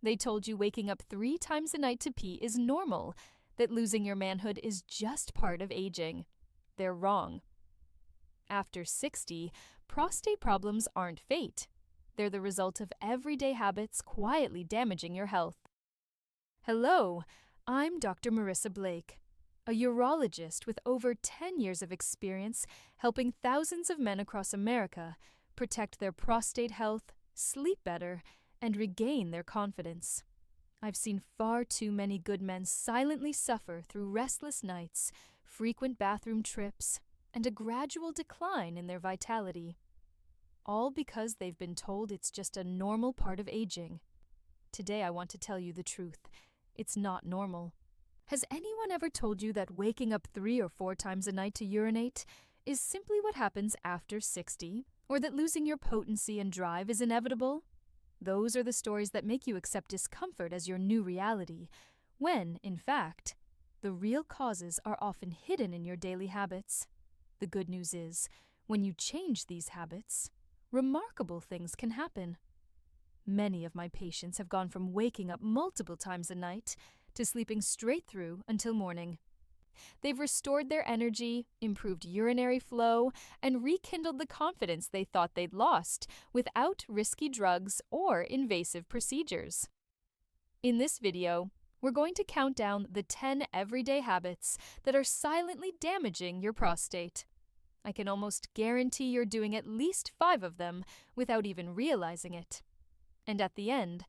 They told you waking up 3 times a night to pee is normal, that losing your manhood is just part of aging. They're wrong. After 60, prostate problems aren't fate. They're the result of everyday habits quietly damaging your health. Hello, I'm Dr. Marissa Blake, a urologist with over 10 years of experience helping thousands of men across America protect their prostate health, sleep better, and regain their confidence. I've seen far too many good men silently suffer through restless nights, frequent bathroom trips, and a gradual decline in their vitality. All because they've been told it's just a normal part of aging. Today I want to tell you the truth. It's not normal. Has anyone ever told you that waking up 3 or 4 times a night to urinate is simply what happens after 60? Or that losing your potency and drive is inevitable? Those are the stories that make you accept discomfort as your new reality, when, in fact, the real causes are often hidden in your daily habits. The good news is, when you change these habits, remarkable things can happen. Many of my patients have gone from waking up multiple times a night to sleeping straight through until morning. They've restored their energy, improved urinary flow, and rekindled the confidence they thought they'd lost without risky drugs or invasive procedures. In this video, we're going to count down the 10 everyday habits that are silently damaging your prostate. I can almost guarantee you're doing at least 5 of them without even realizing it. And at the end,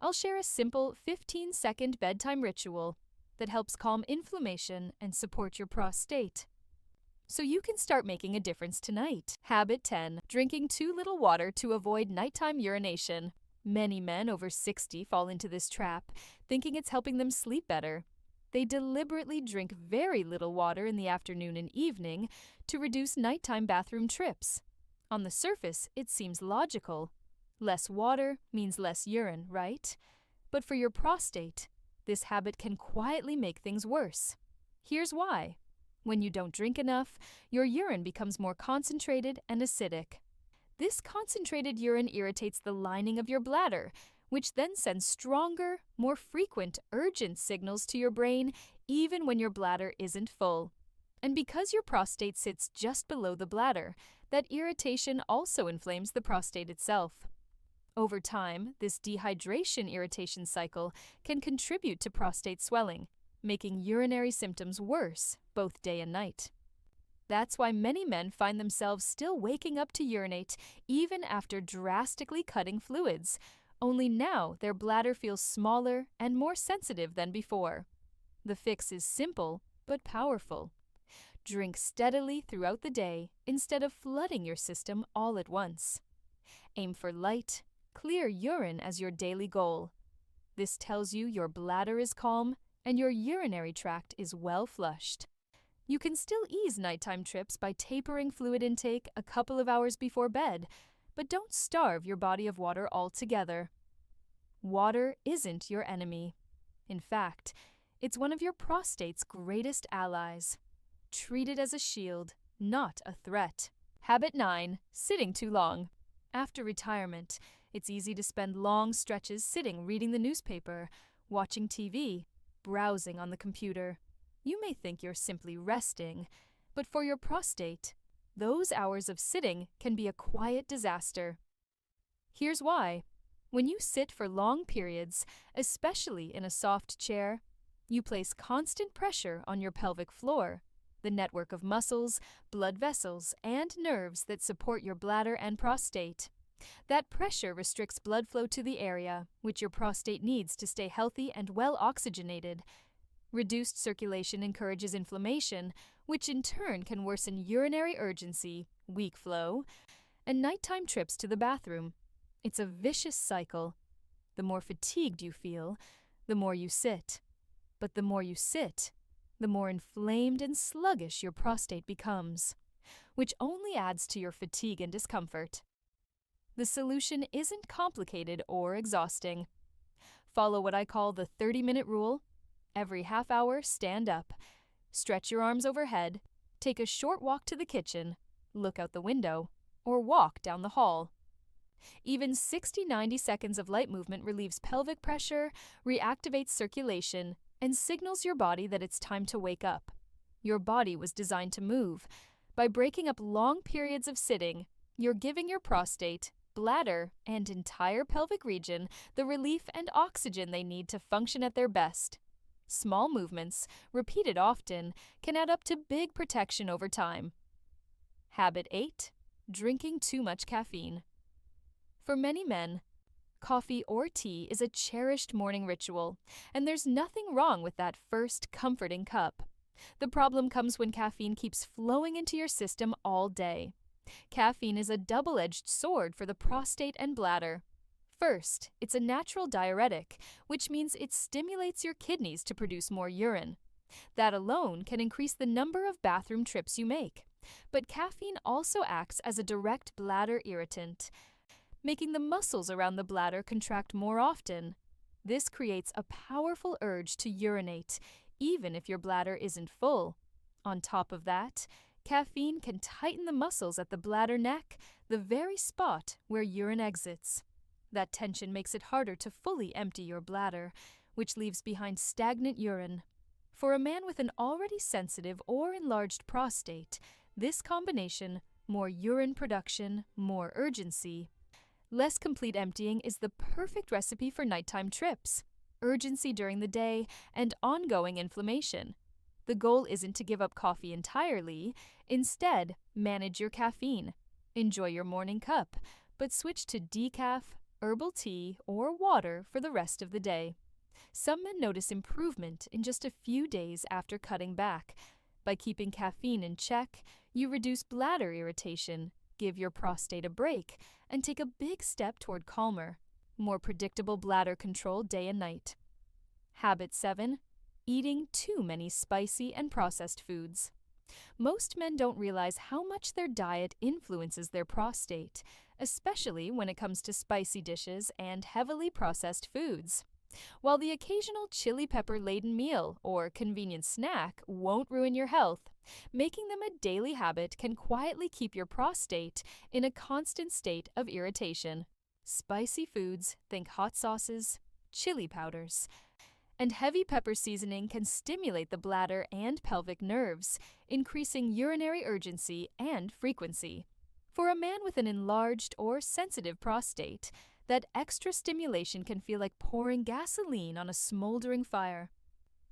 I'll share a simple 15-second bedtime ritual that helps calm inflammation and support your prostate, so you can start making a difference tonight. Habit 10. Drinking too little water to avoid nighttime urination. Many men over 60 fall into this trap, thinking it's helping them sleep better. They deliberately drink very little water in the afternoon and evening to reduce nighttime bathroom trips. On the surface, it seems logical. Less water means less urine, right? But for your prostate, this habit can quietly make things worse. Here's why. When you don't drink enough, your urine becomes more concentrated and acidic. This concentrated urine irritates the lining of your bladder, which then sends stronger, more frequent, urgent signals to your brain even when your bladder isn't full. And because your prostate sits just below the bladder, that irritation also inflames the prostate itself. Over time, this dehydration irritation cycle can contribute to prostate swelling, making urinary symptoms worse both day and night. That's why many men find themselves still waking up to urinate even after drastically cutting fluids, only now their bladder feels smaller and more sensitive than before. The fix is simple but powerful. Drink steadily throughout the day instead of flooding your system all at once. Aim for light, clear urine as your daily goal. This tells you your bladder is calm and your urinary tract is well flushed. You can still ease nighttime trips by tapering fluid intake a couple of hours before bed, but don't starve your body of water altogether. Water isn't your enemy. In fact, it's one of your prostate's greatest allies. Treat it as a shield, not a threat. Habit 9. Sitting too long. After retirement, it's easy to spend long stretches sitting reading the newspaper, watching TV, browsing on the computer. You may think you're simply resting, but for your prostate, those hours of sitting can be a quiet disaster. Here's why. When you sit for long periods, especially in a soft chair, you place constant pressure on your pelvic floor, the network of muscles, blood vessels, and nerves that support your bladder and prostate. That pressure restricts blood flow to the area, which your prostate needs to stay healthy and well oxygenated. Reduced circulation encourages inflammation, which in turn can worsen urinary urgency, weak flow, and nighttime trips to the bathroom. It's a vicious cycle. The more fatigued you feel, the more you sit. But the more you sit, the more inflamed and sluggish your prostate becomes, which only adds to your fatigue and discomfort. The solution isn't complicated or exhausting. Follow what I call the 30-minute rule. Every half hour, stand up. Stretch your arms overhead. Take a short walk to the kitchen. Look out the window. Or walk down the hall. Even 60-90 seconds of light movement relieves pelvic pressure, reactivates circulation, and signals your body that it's time to wake up. Your body was designed to move. By breaking up long periods of sitting, you're giving your prostate, bladder, and entire pelvic region the relief and oxygen they need to function at their best. Small movements, repeated often, can add up to big protection over time. Habit 8. Drinking too much caffeine. For many men, coffee or tea is a cherished morning ritual, and there's nothing wrong with that first comforting cup. The problem comes when caffeine keeps flowing into your system all day. Caffeine is a double-edged sword for the prostate and bladder. First, it's a natural diuretic, which means it stimulates your kidneys to produce more urine. That alone can increase the number of bathroom trips you make. But caffeine also acts as a direct bladder irritant, making the muscles around the bladder contract more often. This creates a powerful urge to urinate, even if your bladder isn't full. On top of that, caffeine can tighten the muscles at the bladder neck, the very spot where urine exits. That tension makes it harder to fully empty your bladder, which leaves behind stagnant urine. For a man with an already sensitive or enlarged prostate, this combination, more urine production, more urgency, less complete emptying, is the perfect recipe for nighttime trips, urgency during the day, and ongoing inflammation. The goal isn't to give up coffee entirely. Instead, manage your caffeine. Enjoy your morning cup, but switch to decaf, herbal tea, or water for the rest of the day. Some men notice improvement in just a few days after cutting back. By keeping caffeine in check, you reduce bladder irritation, give your prostate a break, and take a big step toward calmer, more predictable bladder control day and night. Habit 7. Eating too many spicy and processed foods. Most men don't realize how much their diet influences their prostate, especially when it comes to spicy dishes and heavily processed foods. While the occasional chili pepper-laden meal or convenient snack won't ruin your health, making them a daily habit can quietly keep your prostate in a constant state of irritation. Spicy foods, think hot sauces, chili powders, and heavy pepper seasoning can stimulate the bladder and pelvic nerves, increasing urinary urgency and frequency. For a man with an enlarged or sensitive prostate, that extra stimulation can feel like pouring gasoline on a smoldering fire.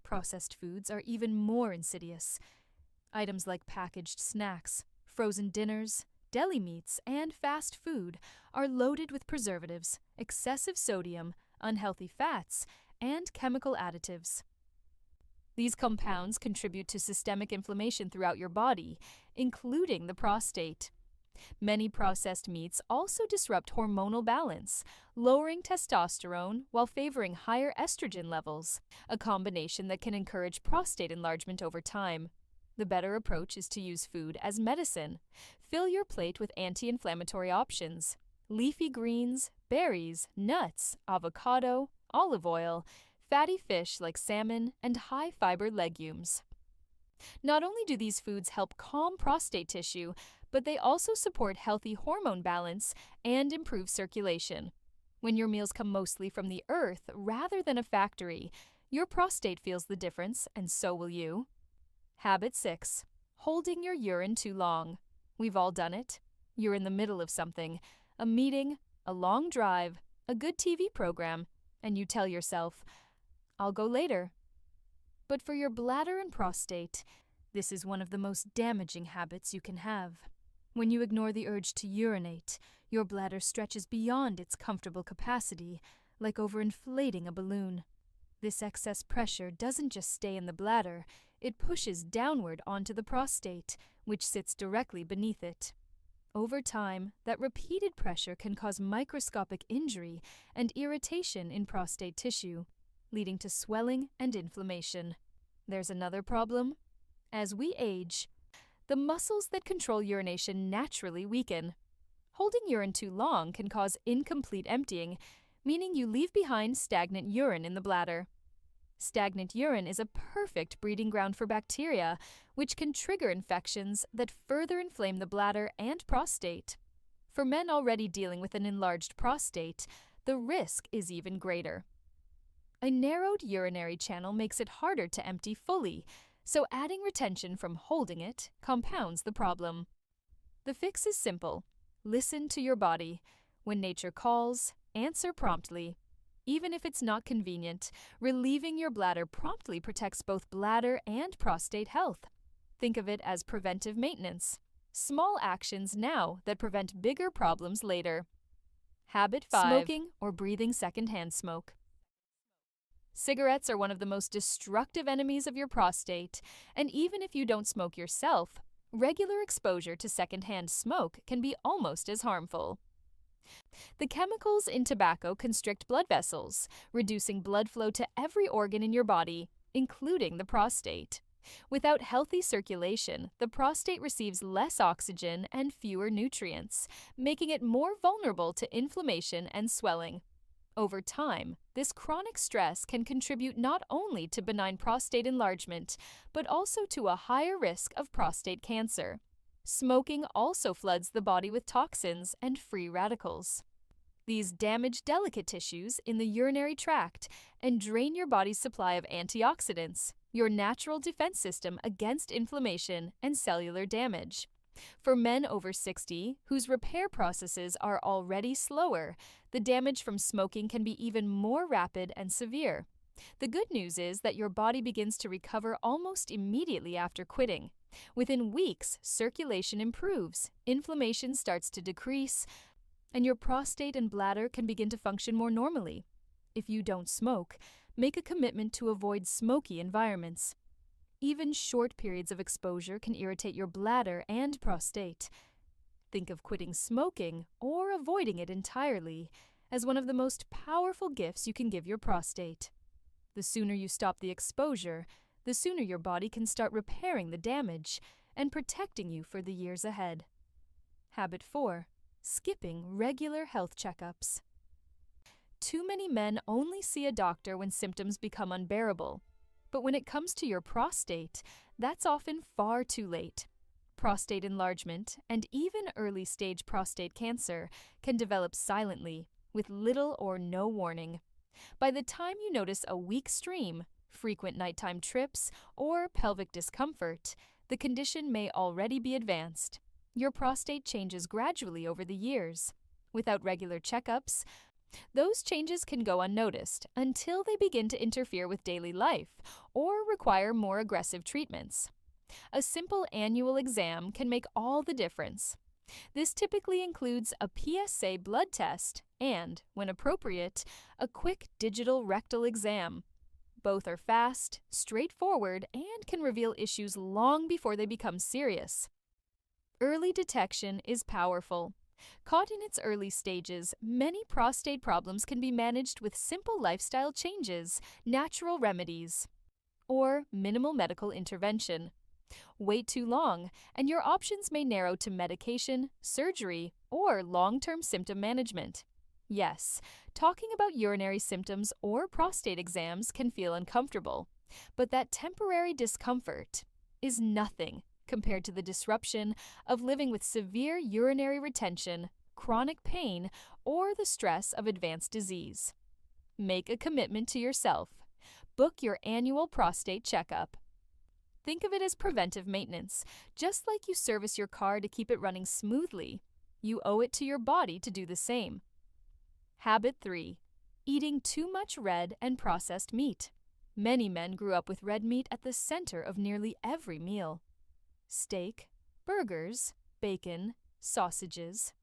Processed foods are even more insidious. Items like packaged snacks, frozen dinners, deli meats, and fast food are loaded with preservatives, excessive sodium, unhealthy fats, and chemical additives. These compounds contribute to systemic inflammation throughout your body, including the prostate. Many processed meats also disrupt hormonal balance, lowering testosterone while favoring higher estrogen levels, a combination that can encourage prostate enlargement over time. The better approach is to use food as medicine. Fill your plate with anti-inflammatory options: leafy greens, berries, nuts, avocado, olive oil, fatty fish like salmon, and high-fiber legumes. Not only do these foods help calm prostate tissue, but they also support healthy hormone balance and improve circulation. When your meals come mostly from the earth rather than a factory, your prostate feels the difference, and so will you. Habit 6. Holding your urine too long. We've all done it. You're in the middle of something, a meeting, a long drive, a good TV program, and you tell yourself, "I'll go later." But for your bladder and prostate, this is one of the most damaging habits you can have. When you ignore the urge to urinate, your bladder stretches beyond its comfortable capacity, like overinflating a balloon. This excess pressure doesn't just stay in the bladder, it pushes downward onto the prostate, which sits directly beneath it. Over time, that repeated pressure can cause microscopic injury and irritation in prostate tissue, leading to swelling and inflammation. There's another problem. As we age, the muscles that control urination naturally weaken. Holding urine too long can cause incomplete emptying, meaning you leave behind stagnant urine in the bladder. Stagnant urine is a perfect breeding ground for bacteria, which can trigger infections that further inflame the bladder and prostate. For men already dealing with an enlarged prostate, the risk is even greater. A narrowed urinary channel makes it harder to empty fully, so adding retention from holding it compounds the problem. The fix is simple. Listen to your body. When nature calls, answer promptly. Even if it's not convenient, relieving your bladder promptly protects both bladder and prostate health. Think of it as preventive maintenance. Small actions now that prevent bigger problems later. Habit 5. Smoking or breathing secondhand smoke. Cigarettes are one of the most destructive enemies of your prostate, and even if you don't smoke yourself, regular exposure to secondhand smoke can be almost as harmful. The chemicals in tobacco constrict blood vessels, reducing blood flow to every organ in your body, including the prostate. Without healthy circulation, the prostate receives less oxygen and fewer nutrients, making it more vulnerable to inflammation and swelling. Over time, this chronic stress can contribute not only to benign prostate enlargement, but also to a higher risk of prostate cancer. Smoking also floods the body with toxins and free radicals. These damage delicate tissues in the urinary tract and drain your body's supply of antioxidants, your natural defense system against inflammation and cellular damage. For men over 60, whose repair processes are already slower, the damage from smoking can be even more rapid and severe. The good news is that your body begins to recover almost immediately after quitting. Within weeks, circulation improves, inflammation starts to decrease, and your prostate and bladder can begin to function more normally. If you don't smoke, make a commitment to avoid smoky environments. Even short periods of exposure can irritate your bladder and prostate. Think of quitting smoking or avoiding it entirely as one of the most powerful gifts you can give your prostate. The sooner you stop the exposure, the sooner your body can start repairing the damage and protecting you for the years ahead. Habit 4. Skipping regular health checkups. Too many men only see a doctor when symptoms become unbearable. But when it comes to your prostate, that's often far too late. Prostate enlargement and even early-stage prostate cancer can develop silently, with little or no warning. By the time you notice a weak stream, frequent nighttime trips, or pelvic discomfort, the condition may already be advanced. Your prostate changes gradually over the years. Without regular checkups, those changes can go unnoticed until they begin to interfere with daily life or require more aggressive treatments. A simple annual exam can make all the difference. This typically includes a PSA blood test and, when appropriate, a quick digital rectal exam. Both are fast, straightforward, and can reveal issues long before they become serious. Early detection is powerful. Caught in its early stages, many prostate problems can be managed with simple lifestyle changes, natural remedies, or minimal medical intervention. Wait too long, and your options may narrow to medication, surgery, or long-term symptom management. Yes, talking about urinary symptoms or prostate exams can feel uncomfortable, but that temporary discomfort is nothing compared to the disruption of living with severe urinary retention, chronic pain, or the stress of advanced disease. Make a commitment to yourself. Book your annual prostate checkup. Think of it as preventive maintenance. Just like you service your car to keep it running smoothly, you owe it to your body to do the same. Habit 3. Eating too much red and processed meat. Many men grew up with red meat at the center of nearly every meal. Steak, burgers, bacon, sausages.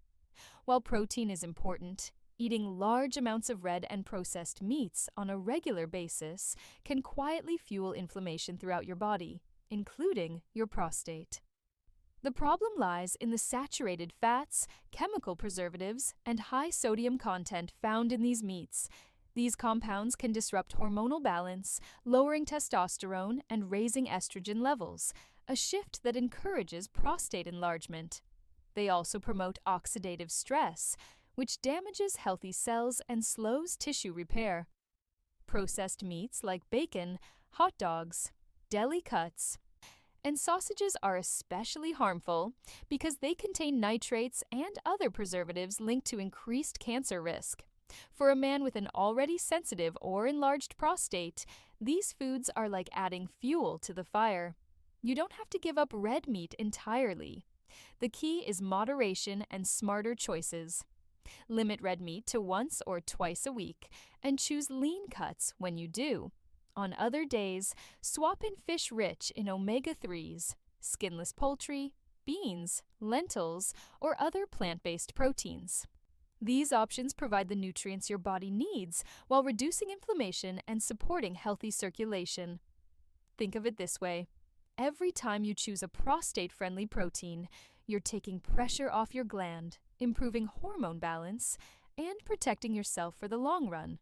While protein is important, eating large amounts of red and processed meats on a regular basis can quietly fuel inflammation throughout your body, including your prostate. The problem lies in the saturated fats, chemical preservatives, and high sodium content found in these meats. These compounds can disrupt hormonal balance, lowering testosterone and raising estrogen levels, a shift that encourages prostate enlargement. They also promote oxidative stress, which damages healthy cells and slows tissue repair. Processed meats like bacon, hot dogs, deli cuts, And sausages are especially harmful because they contain nitrates and other preservatives linked to increased cancer risk. For a man with an already sensitive or enlarged prostate, these foods are like adding fuel to the fire. You don't have to give up red meat entirely. The key is moderation and smarter choices. Limit red meat to once or twice a week and choose lean cuts when you do. On other days, swap in fish rich in omega-3s, skinless poultry, beans, lentils, or other plant-based proteins. These options provide the nutrients your body needs while reducing inflammation and supporting healthy circulation. Think of it this way. Every time you choose a prostate-friendly protein, you're taking pressure off your gland, improving hormone balance, and protecting yourself for the long run.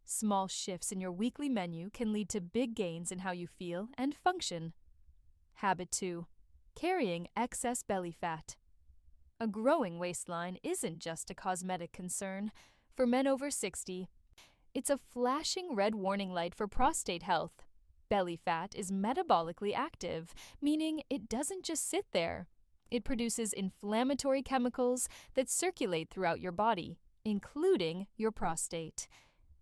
Small shifts in your weekly menu can lead to big gains in how you feel and function. Habit 2. Carrying excess belly fat. A growing waistline isn't just a cosmetic concern. For men over 60, it's a flashing red warning light for prostate health. Belly fat is metabolically active, meaning it doesn't just sit there. It produces inflammatory chemicals that circulate throughout your body, including your prostate.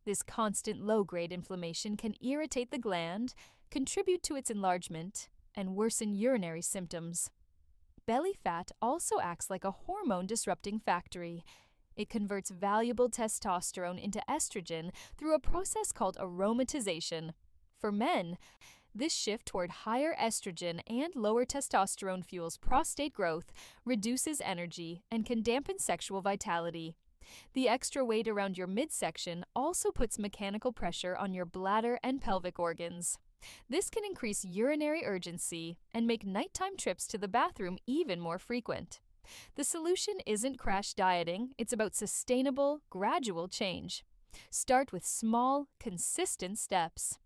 This constant low-grade inflammation can irritate the gland, contribute to its enlargement, and worsen urinary symptoms. Belly fat also acts like a hormone-disrupting factory. It converts valuable testosterone into estrogen through a process called aromatization. For men, this shift toward higher estrogen and lower testosterone fuels prostate growth, reduces energy, and can dampen sexual vitality. The extra weight around your midsection also puts mechanical pressure on your bladder and pelvic organs. This can increase urinary urgency and make nighttime trips to the bathroom even more frequent. The solution isn't crash dieting, it's about sustainable, gradual change. Start with small, consistent steps.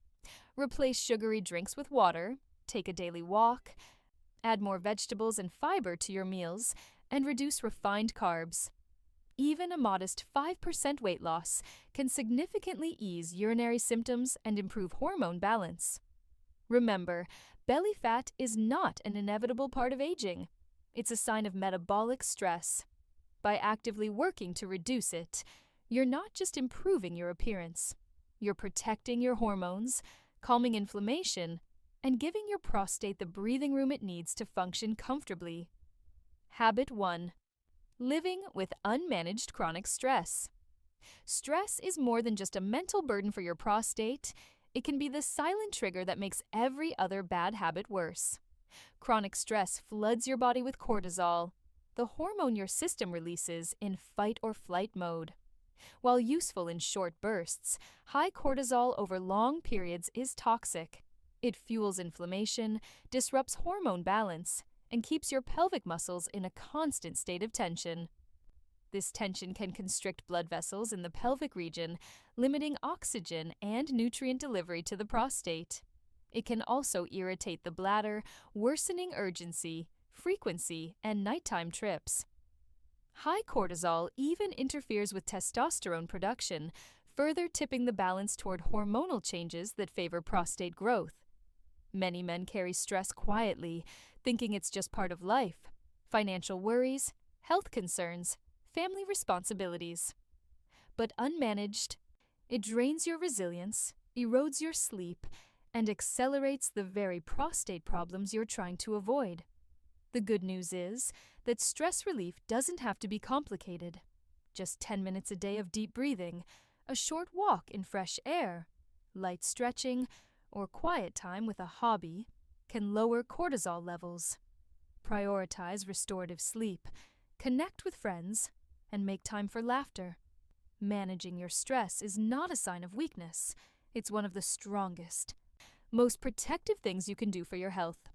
Replace sugary drinks with water, take a daily walk, add more vegetables and fiber to your meals, and reduce refined carbs. Even a modest 5% weight loss can significantly ease urinary symptoms and improve hormone balance. Remember, belly fat is not an inevitable part of aging. It's a sign of metabolic stress. By actively working to reduce it, you're not just improving your appearance. You're protecting your hormones, calming inflammation, and giving your prostate the breathing room it needs to function comfortably. Habit 1. Living with unmanaged chronic stress. Stress is more than just a mental burden for your prostate. It can be the silent trigger that makes every other bad habit worse. Chronic stress floods your body with cortisol, the hormone your system releases in fight or flight mode. While useful in short bursts, high cortisol over long periods is toxic. It fuels inflammation, disrupts hormone balance, and keeps your pelvic muscles in a constant state of tension. This tension can constrict blood vessels in the pelvic region, limiting oxygen and nutrient delivery to the prostate. It can also irritate the bladder, worsening urgency, frequency, and nighttime trips. High cortisol even interferes with testosterone production, further tipping the balance toward hormonal changes that favor prostate growth. Many men carry stress quietly, thinking it's just part of life. Financial worries, health concerns, family responsibilities. But unmanaged, it drains your resilience, erodes your sleep, and accelerates the very prostate problems you're trying to avoid. The good news is that stress relief doesn't have to be complicated. Just 10 minutes a day of deep breathing, a short walk in fresh air, light stretching, or quiet time with a hobby can lower cortisol levels. Prioritize restorative sleep, connect with friends, and make time for laughter. Managing your stress is not a sign of weakness. It's one of the strongest, most protective things you can do for your health.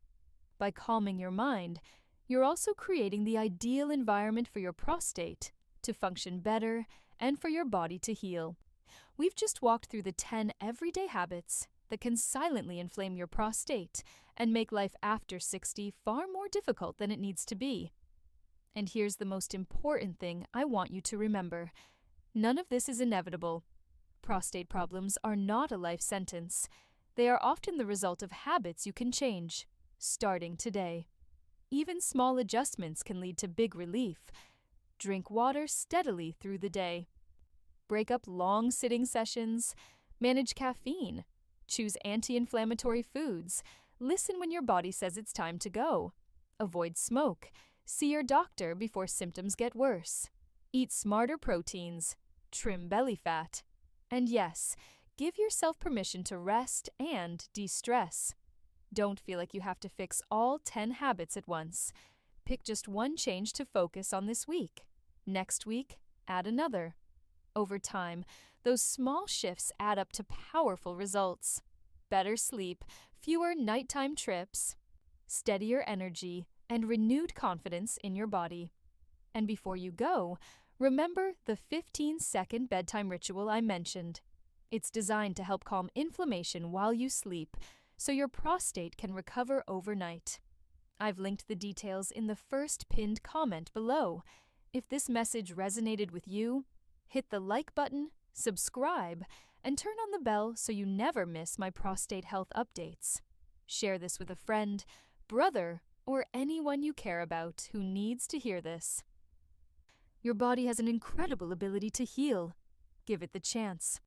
By calming your mind, you're also creating the ideal environment for your prostate to function better and for your body to heal. We've just walked through the 10 everyday habits that can silently inflame your prostate and make life after 60 far more difficult than it needs to be. And here's the most important thing I want you to remember. None of this is inevitable. Prostate problems are not a life sentence. They are often the result of habits you can change. starting today. Even small adjustments can lead to big relief. Drink water steadily through the day. Break up long sitting sessions. Manage caffeine. Choose anti-inflammatory foods. Listen when your body says it's time to go. Avoid smoke. See your doctor before symptoms get worse. Eat smarter proteins. Trim belly fat. And yes, give yourself permission to rest and de-stress. Don't feel like you have to fix all 10 habits at once. Pick just one change to focus on this week. Next week, add another. Over time, those small shifts add up to powerful results. Better sleep, fewer nighttime trips, steadier energy, and renewed confidence in your body. And before you go, remember the 15-second bedtime ritual I mentioned. It's designed to help calm inflammation while you sleep, so your prostate can recover overnight. I've linked the details in the first pinned comment below. If this message resonated with you, hit the like button, subscribe, and turn on the bell so you never miss my prostate health updates. Share this with a friend, brother, or anyone you care about who needs to hear this. Your body has an incredible ability to heal. Give it the chance.